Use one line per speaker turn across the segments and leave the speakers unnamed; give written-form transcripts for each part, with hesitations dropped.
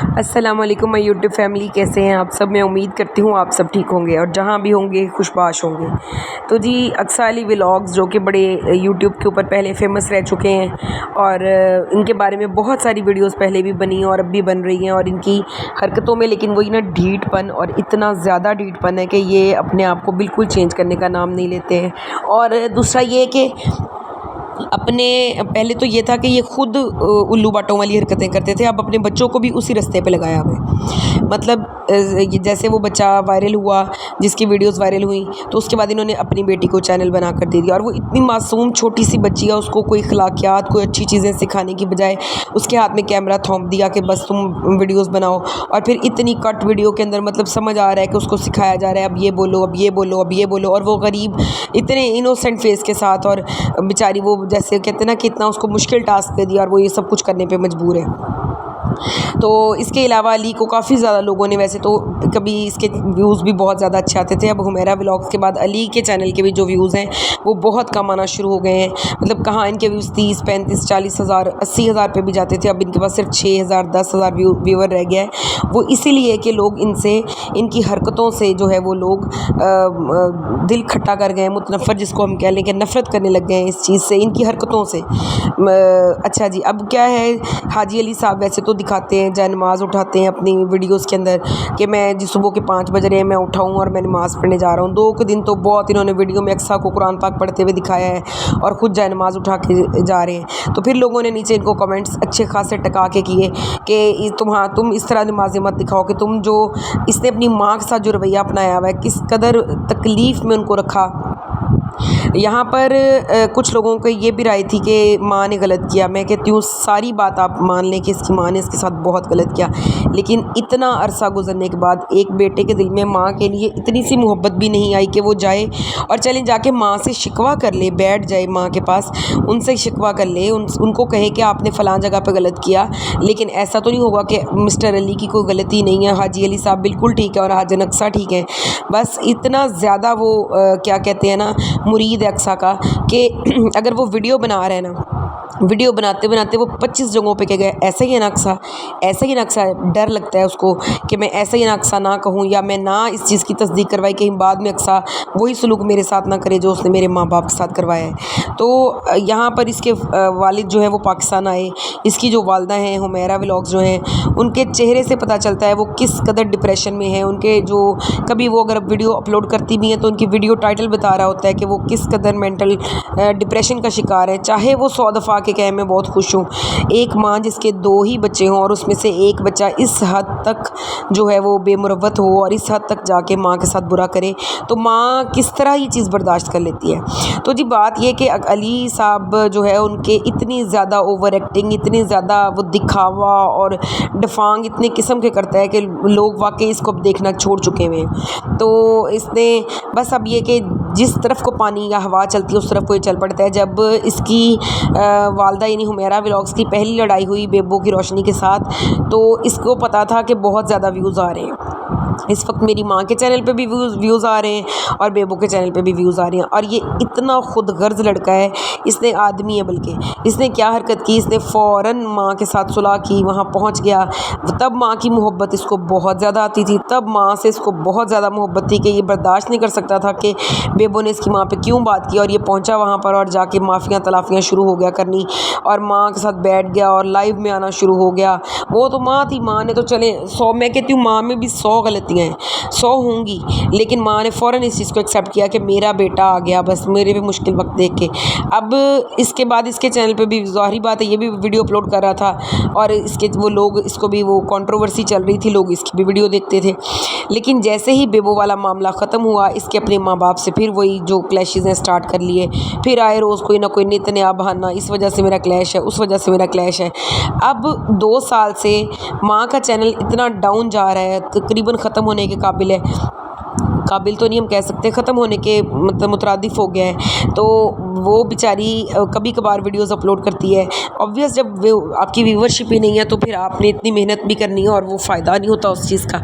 السلام علیکم مائی YouTube family, کیسے ہیں آپ سب؟ میں امید کرتی ہوں آپ سب ٹھیک ہوں گے اور جہاں بھی ہوں گے خوشباش ہوں گے۔ تو جی اقصیٰ علی ولاگز جو کہ بڑے یوٹیوب کے اوپر پہلے فیمس رہ چکے ہیں اور ان کے بارے میں بہت ساری ویڈیوز پہلے بھی بنی ہیں اور اب بھی بن رہی ہیں، اور ان کی حرکتوں میں لیکن وہی نا ڈھیٹ پن، اور اتنا زیادہ ڈھیٹ پن ہے کہ یہ اپنے آپ کو بالکل چینج کرنے کا نام نہیں لیتے ہیں۔ اور دوسرا یہ کہ اپنے پہلے تو یہ تھا کہ یہ خود الو باٹوں والی حرکتیں کرتے تھے، اب اپنے بچوں کو بھی اسی رستے پہ لگایا ہوا ہے۔ مطلب جیسے وہ بچہ وائرل ہوا، جس کی ویڈیوز وائرل ہوئیں، تو اس کے بعد انہوں نے اپنی بیٹی کو چینل بنا کر دے دیا، اور وہ اتنی معصوم چھوٹی سی بچی ہے، اس کو کوئی اخلاقیات، کوئی اچھی چیزیں سکھانے کی بجائے اس کے ہاتھ میں کیمرہ تھونپ دیا کہ بس تم ویڈیوز بناؤ، اور پھر اتنی کٹ ویڈیو کے اندر مطلب سمجھ آ رہا ہے کہ اس کو سکھایا جا رہا ہے اب یہ بولو، اب یہ بولو، اب یہ بولو، اور وہ غریب اتنے انوسینٹ فیس کے ساتھ، اور بیچاری وہ جیسے کہتے ہیں نا کہ اتنا اس کو مشکل ٹاسک دے دیا اور وہ یہ سب کچھ کرنے پہ مجبور ہے۔ تو اس کے علاوہ علی کو کافی زیادہ لوگوں نے، ویسے تو کبھی اس کے ویوز بھی بہت زیادہ اچھے آتے تھے، اب حمیرہ ولاگز کے بعد علی کے چینل کے بھی جو ویوز ہیں وہ بہت کم آنا شروع ہو گئے ہیں۔ مطلب کہاں ان کے ویوز 30 35 40 ہزار 80 ہزار پہ بھی جاتے تھے، اب ان کے پاس صرف 6 ہزار 10 ہزار ویور رہ گیا ہے۔ وہ اسی لیے کہ لوگ ان سے، ان کی حرکتوں سے جو ہے وہ لوگ دل کھٹا کر گئے ہیں، متنفر جس کو ہم کہہ لیں کہ نفرت کرنے لگ گئے ہیں اس چیز سے، ان کی حرکتوں سے۔ اچھا جی، اب کیا ہے، حاجی علی صاحب ویسے تو دکھاتے ہیں، جائے نماز اٹھاتے ہیں اپنی ویڈیوز کے اندر کہ میں جی صبح کے 5 بج رہے ہیں، میں اٹھاؤں اور میں نماز پڑھنے جا رہا ہوں۔ 2 دن تو بہت انہوں نے ویڈیو میں اقصیٰ کو قرآن پاک پڑھتے ہوئے دکھایا ہے اور خود جائے نماز اٹھا کے جا رہے ہیں، تو پھر لوگوں نے نیچے ان کو کمنٹس اچھے خاصے ٹکا کے کیے کہ تم اس طرح نمازیں مت دکھاؤ، کہ تم جو اس نے اپنی ماں کے ساتھ جو رویہ اپنایا ہوا ہے، کس قدر تکلیف میں ان کو رکھا۔ یہاں پر کچھ لوگوں کو یہ بھی رائے تھی کہ ماں نے غلط کیا، میں کہتی ہوں ساری بات آپ مان لیں کہ اس کی ماں نے اس کے ساتھ بہت غلط کیا، لیکن اتنا عرصہ گزرنے کے بعد ایک بیٹے کے دل میں ماں کے لیے اتنی سی محبت بھی نہیں آئی کہ وہ جائے اور چلیں جا کے ماں سے شکوہ کر لے، بیٹھ جائے ماں کے پاس، ان سے شکوہ کر لے، ان کو کہے کہ آپ نے فلاں جگہ پہ غلط کیا۔ لیکن ایسا تو نہیں ہوگا کہ مسٹر علی کی کوئی غلطی نہیں ہے، حاجی علی صاحب بالکل ٹھیک ہے اور حاجن اقصیٰ ٹھیک ہے، بس اتنا زیادہ وہ کیا کہتے ہیں نا مرید اقصیٰ کا، کہ اگر وہ ویڈیو بنا رہے ہیں نا، ویڈیو بناتے بناتے وہ 25 جگہوں پہ کہ گئے ایسا ہی ہے نا اقصیٰ، ایسا ہی نا اقصیٰ، ڈر لگتا ہے اس کو کہ میں ایسا ہی نا اقصیٰ نہ کہوں، یا میں نہ اس چیز کی تصدیق کروائی، کہیں بعد میں اقصیٰ وہی سلوک میرے ساتھ نہ کرے جو اس نے میرے ماں باپ کے ساتھ کروایا ہے۔ تو یہاں پر اس کے والد جو ہے وہ پاکستان آئے، اس کی جو والدہ ہیں حمیرہ ولاگز جو ہیں، ان کے چہرے سے پتہ چلتا ہے وہ کس قدر ڈپریشن میں ہیں، ان کے جو کبھی وہ اگر ویڈیو اپلوڈ کرتی بھی ہیں تو ان کی ویڈیو ٹائٹل بتا رہا ہوتا ہے کہ وہ کس قدر مینٹل ڈپریشن کا شکار ہے، چاہے وہ 100 دفعہ کے کہے میں بہت خوش ہوں۔ ایک ماں جس کے 2 ہی بچے ہوں اور اس میں سے ایک بچہ اس حد تک جو ہے وہ بے مروت ہو اور اس حد تک جا کے ماں کے ساتھ برا کرے، تو ماں کس طرح یہ چیز برداشت کر لیتی ہے۔ تو جی بات یہ کہ علی صاحب جو ہے ان کے اتنی زیادہ اوور ایکٹنگ، اتنی زیادہ وہ دکھاوا اور ڈفانگ اتنے قسم کے کرتا ہے کہ لوگ واقعی اس کو اب دیکھنا چھوڑ چکے ہوئے ہیں۔ تو اس نے بس اب یہ کہ جس طرف کو پانی یا ہوا چلتی ہے اس طرف کو یہ چل پڑتا ہے۔ جب اس کی والدہ یعنی حمیرہ ولاگز کی پہلی لڑائی ہوئی بیبو کی روشنی کے ساتھ، تو اس کو پتا تھا کہ بہت زیادہ ویوز آ رہے ہیں، اس وقت میری ماں کے چینل پہ بھی ویوز آ رہے ہیں اور بیبو کے چینل پہ بھی ویوز آ رہے ہیں، اور یہ اتنا خود غرض لڑکا ہے، اس نے آدمی ہے بلکہ اس نے کیا حرکت کی، اس نے فوراً ماں کے ساتھ صلح کی، وہاں پہنچ گیا۔ تب ماں کی محبت اس کو بہت زیادہ آتی تھی، تب ماں سے اس کو بہت زیادہ محبت تھی کہ یہ برداشت نہیں کر سکتا تھا کہ بیبو نے اس کی ماں پہ کیوں بات کی، اور یہ پہنچا وہاں پر اور جا کے معافیاں تلافیاں شروع ہو گیا کرنی، اور ماں کے ساتھ بیٹھ گیا اور لائیو میں آنا شروع ہو گیا۔ وہ تو ماں تھی، ماں نے تو چلیں 100، میں کہتی ہوں ماں میں بھی 100 غلطیاں ہیں، 100 ہوں گی، لیکن ماں نے فوراً اس چیز کو ایکسیپٹ کیا کہ میرا بیٹا آ گیا، بس میرے بھی مشکل وقت دیکھ کے۔ اب اس کے بعد اس کے چینل پہ بھی ظاہری بات ہے یہ بھی ویڈیو اپلوڈ کر رہا تھا، اور اس کے وہ لوگ اس کو بھی وہ کنٹروورسی چل رہی تھی، لوگ اس کی بھی ویڈیو دیکھتے تھے، لیکن جیسے ہی بیبو والا معاملہ ختم ہوا، اس کے اپنے ماں باپ سے پھر وہی جو کلیشز ہیں سٹارٹ کر لیے، پھر آئے روز کوئی نہ کوئی نت نیا بہانہ، اس وجہ سے میرا کلیش ہے، اس وجہ سے میرا کلیش ہے۔ اب 2 سال سے ماں کا چینل اتنا ڈاؤن جا رہا ہے، تقریباً ختم ہونے کے قابل ہے، قابل تو نہیں ہم کہہ سکتے، ختم ہونے کے مترادف ہو گیا ہے۔ تو وہ بیچاری کبھی کبھار ویڈیوز اپلوڈ کرتی ہے، obvious جب آپ کی ویورشپ ہی نہیں ہے تو پھر آپ نے اتنی محنت بھی کرنی ہے اور وہ فائدہ نہیں ہوتا اس چیز کا۔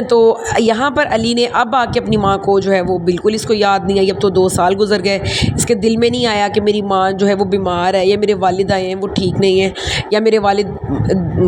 تو یہاں پر علی نے اب آ کے اپنی ماں کو جو ہے وہ بالکل اس کو یاد نہیں آئی، اب تو 2 سال گزر گئے، اس کے دل میں نہیں آیا کہ میری ماں جو ہے وہ بیمار ہے، یا میرے والد آئے ہیں وہ ٹھیک نہیں ہیں، یا میرے والد